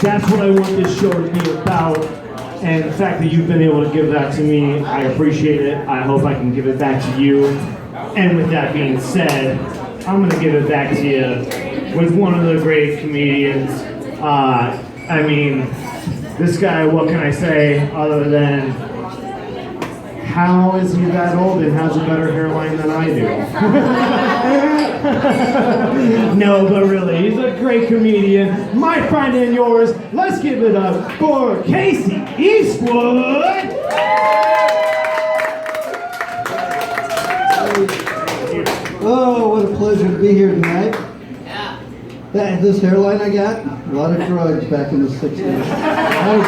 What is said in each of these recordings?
That's what I want this show to be about. And the fact that you've been able to give that to me, I appreciate it. I hope I can give it back to you. And with that being said, I'm going to give it back to you with one of the great comedians. I mean, this guy, what can I say other than, how is he that old and has a better hairline than I do? No, but really, he's a great comedian. My friend and yours, let's give it up for Casey Eastwood! Oh, what a pleasure to be here tonight. This hairline I got, a lot of drugs back in the 60s. A lot of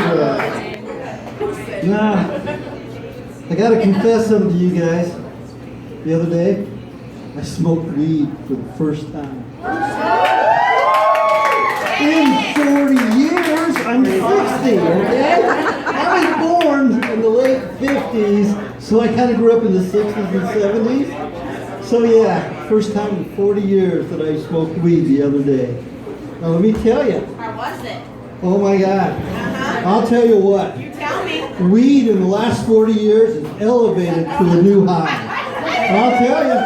drugs. Nah, I gotta confess something to you guys. The other day, I smoked weed for the first time. In 40 years, I'm 60, okay? I was born in the late 50s, so I kind of grew up in the 60s and 70s. So yeah, first time in 40 years that I smoked weed the other day. Now let me tell you. How was it? Oh my God. I'll tell you what. You tell me. Weed in the last 40 years is elevated to a new high. I'll tell you.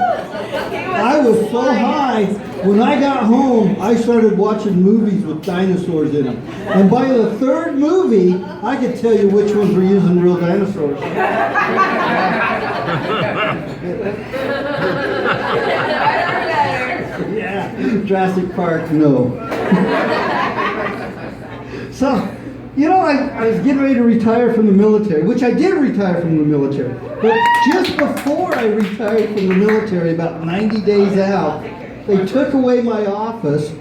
I was so high, when I got home, I started watching movies with dinosaurs in them. And by the third movie, I could tell you which ones were using real dinosaurs. Yeah, Jurassic Park, no. So, you know, I was getting ready to retire from the military, which I did retire from the military. But just before I retired from the military, about 90 days out, they took away my office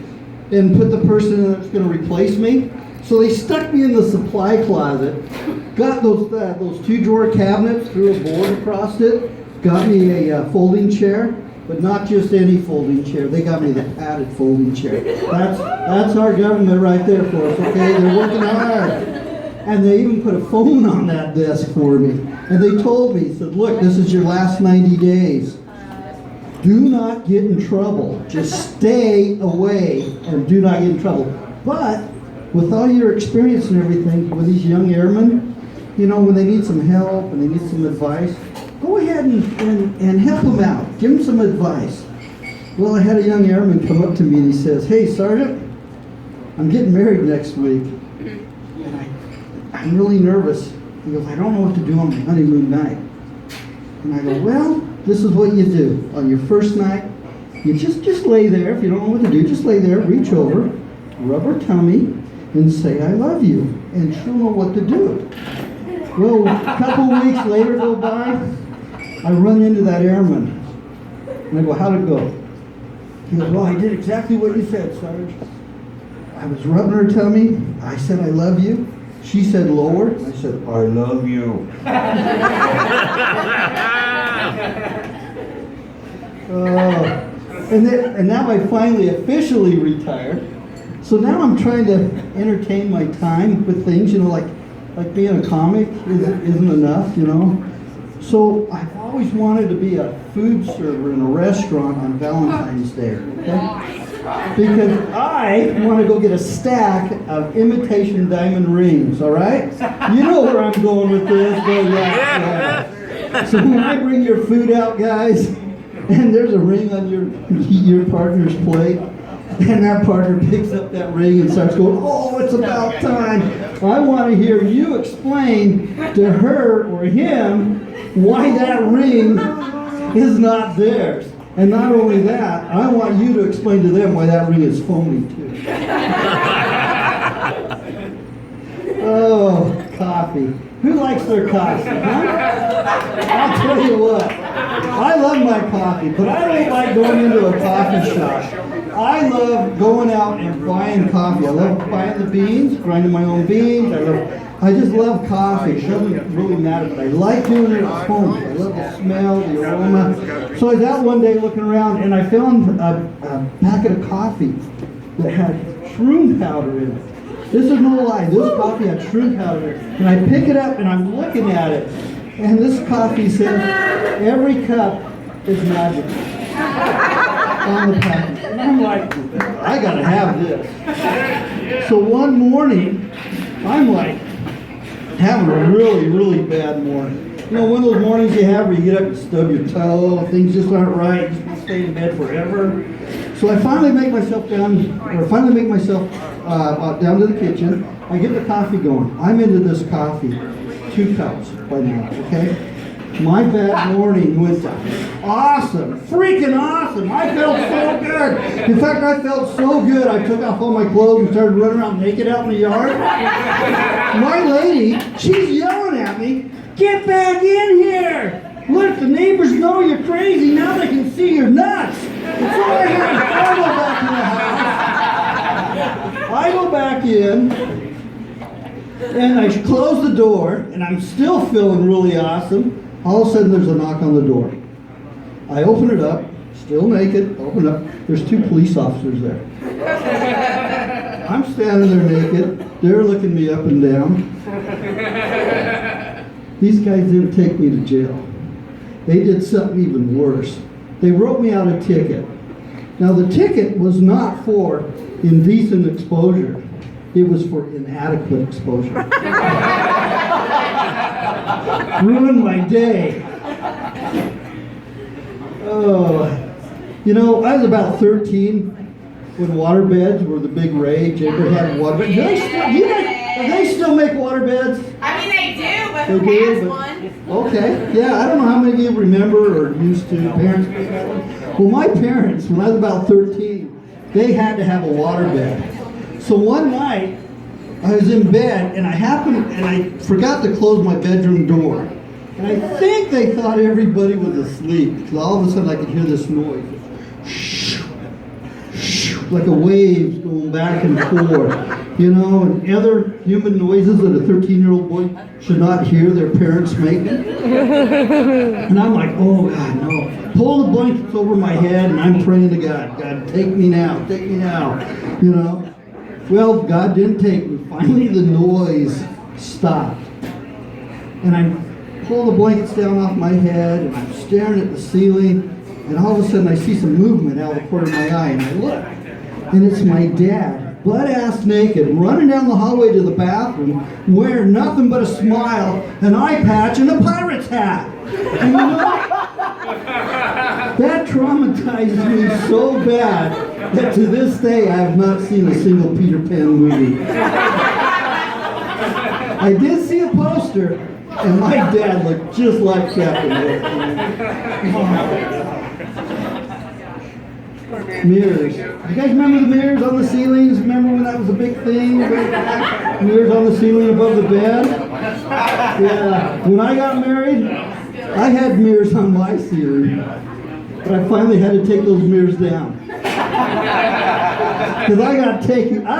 and put the person in that's going to replace me. So they stuck me in the supply closet, got those 2-drawer cabinets, threw a board across it, got me a folding chair, but not just any folding chair. They got me the padded folding chair. That's our government right there for us, okay? They're working hard. And they even put a phone on that desk for me. And they told me, said, look, this is your last 90 days. Do not get in trouble. Just stay away and do not get in trouble. But with all your experience and everything with these young airmen, you know, when they need some help and they need some advice, go ahead and help them out. Give them some advice. Well, I had a young airman come up to me and he says, hey, Sergeant, I'm getting married next week. And I'm really nervous. He goes, I don't know what to do on my honeymoon night. And I go, well, this is what you do. On your first night, you just lay there. If you don't know what to do, just lay there, reach over, rub her tummy, and say, I love you. And she'll know what to do. Well, a couple of weeks later go by, I run into that airman. And I go, how'd it go? He goes, well, I did exactly what you said, Sarge. I was rubbing her tummy. I said, I love you. She said lower. I said, I love you. And now I finally officially retired. So now I'm trying to entertain my time with things, you know, like being a comic isn't enough, you know. So I've always wanted to be a food server in a restaurant on Valentine's Day, okay? Because I want to go get a stack of imitation diamond rings, all right? You know where I'm going with this. Yeah. So when I bring your food out, guys, and there's a ring on your partner's plate, and that partner picks up that ring and starts going, oh, it's about time. I want to hear you explain to her or him why that ring is not theirs. And not only that, I want you to explain to them why that ring is phony too. Oh, coffee. Who likes their coffee? Huh? I'll tell you what. I love my coffee, but I don't like going into a coffee shop. I love going out and buying coffee. I love buying the beans, grinding my own beans. I just love coffee. It doesn't really matter, but I like doing it at home. I love the smell, the aroma. So I was out one day looking around, and I found a packet of coffee that had shroom powder in it. This is no lie. This coffee had shroom powder in it. And I pick it up, and I'm looking at it, and this coffee says, every cup is magic. On the package. And I'm like, I gotta have this. So one morning, I'm like having a really, really bad morning. You know, one of those mornings you have where you get up and stub your toe, things just aren't right, you just want to stay in bed forever. So I finally make myself down to the kitchen. I get the coffee going. I'm into this coffee, 2 cups by now, okay? My bad morning was awesome, freaking awesome. I felt so good. In fact, I felt so good, I took off all my clothes and started running around naked out in the yard. My lady, she's yelling at me, "Get back in here! Look, the neighbors know you're crazy. Now they can see your nuts." And so I go back in the house. I go back in, and I close the door, and I'm still feeling really awesome. All of a sudden, there's a knock on the door. I open it up, still naked, open it up. There's 2 police officers there. I'm standing there naked. They're looking me up and down. These guys didn't take me to jail. They did something even worse. They wrote me out a ticket. Now, the ticket was not for indecent exposure. It was for inadequate exposure. Ruined my day. Oh, you know, I was about 13 when waterbeds were the big rage. Everybody had waterbeds. Do they still make waterbeds? I mean, they do, but who has one? Okay, yeah, I don't know how many of you remember or used to. Parents. Well, my parents, when I was about 13, they had to have a waterbed. So one night, I was in bed, and I forgot to close my bedroom door. And I think they thought everybody was asleep, because all of a sudden I could hear this noise. Like a wave going back and forth, you know, and other human noises that a 13-year-old boy should not hear their parents making. And I'm like, oh God, no. Pull the blankets over my head, and I'm praying to God, God, take me now, you know. Well, God didn't take me. Finally, the noise stopped. And I pull the blankets down off my head, and I'm staring at the ceiling, and all of a sudden I see some movement out of the corner of my eye, and I look. And it's my dad, butt-ass naked, running down the hallway to the bathroom, wearing nothing but a smile, an eye patch, and a pirate's hat. And you know, that traumatized me so bad that to this day I have not seen a single Peter Pan movie. I did see a poster, and my dad looked just like Captain Hook. Mirrors. You guys remember the mirrors on the ceilings? Remember when that was a big thing? Mirrors on the ceiling above the bed? Yeah. When I got married, I had mirrors on my ceiling. But I finally had to take those mirrors down. Because I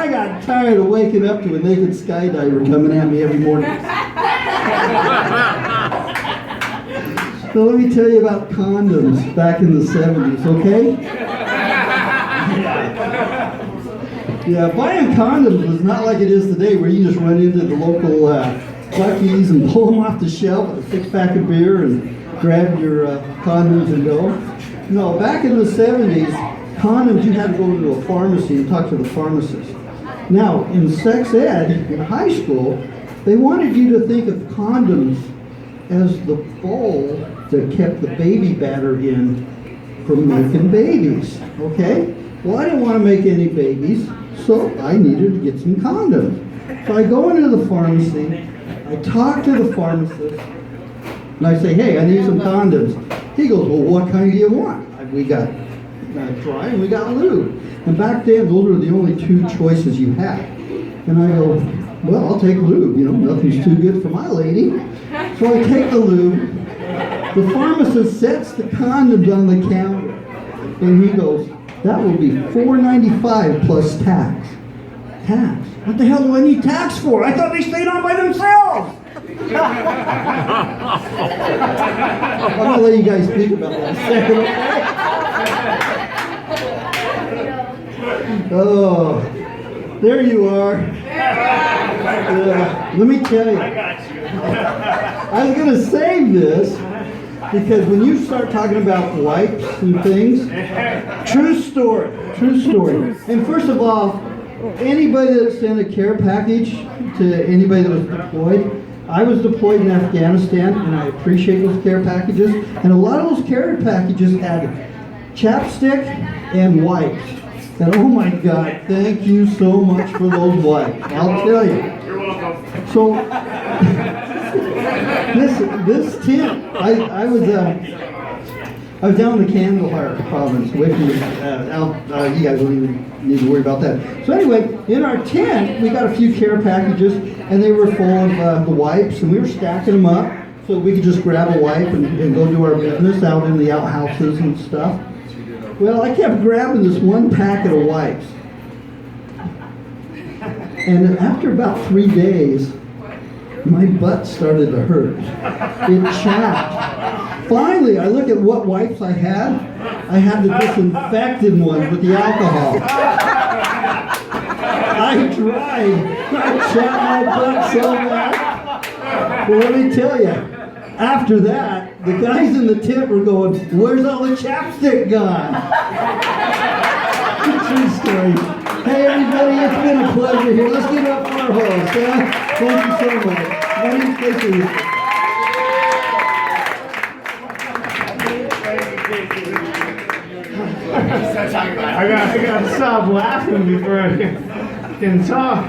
got tired of waking up to a naked skydiver coming at me every morning. So let me tell you about condoms back in the 70s, okay? Yeah, buying condoms was not like it is today, where you just run into the local Buc-ee's and pull them off the shelf with a 6-pack of beer and grab your condoms and go. No, back in the 70s, condoms, you had to go into a pharmacy and talk to the pharmacist. Now, in sex ed, in high school, they wanted you to think of condoms as the bowl that kept the baby batter in from making babies, okay? Well, I didn't want to make any babies, so I needed to get some condoms. So I go into the pharmacy, I talk to the pharmacist, and I say, hey, I need some condoms. He goes, well, what kind do you want? We got dry and we got lube. And back then, those were the only 2 choices you had. And I go, well, I'll take lube. You know, nothing's too good for my lady. So I take the lube. The pharmacist sets the condoms on the counter. And he goes, that will be $4.95 plus tax. Tax? What the hell do I need tax for? I thought they stayed on by themselves. I'm going to let you guys think about that a second, okay? Oh, there you are. Let me tell you. I got you. I was going to save this because when you start talking about wipes and things, true story. And first of all, anybody that sent a care package to anybody that was deployed, I was deployed in Afghanistan, and I appreciate those care packages. And a lot of those care packages had chapstick and wipes. And oh my God, thank you so much for those wipes. I'll tell you. You're welcome. So this tent, I was down in the Kandahar province with you. You guys don't even need to worry about that. So anyway, in our tent, we got a few care packages, and they were full of the wipes, and we were stacking them up so we could just grab a wipe and go do our business out in the outhouses and stuff. Well, I kept grabbing this one packet of wipes. And after about 3 days, my butt started to hurt. It chapped. Finally, I look at what wipes I had. I had the disinfected ones with the alcohol. I tried. I chapped my butt so bad. Well, let me tell you, after that, the guys in the tent were going, "Where's all the chapstick gone?" True story. Hey everybody, it's been a pleasure here. Let's give it up for our host. Thank you so much. My name's Casey. I gotta stop laughing before I can talk.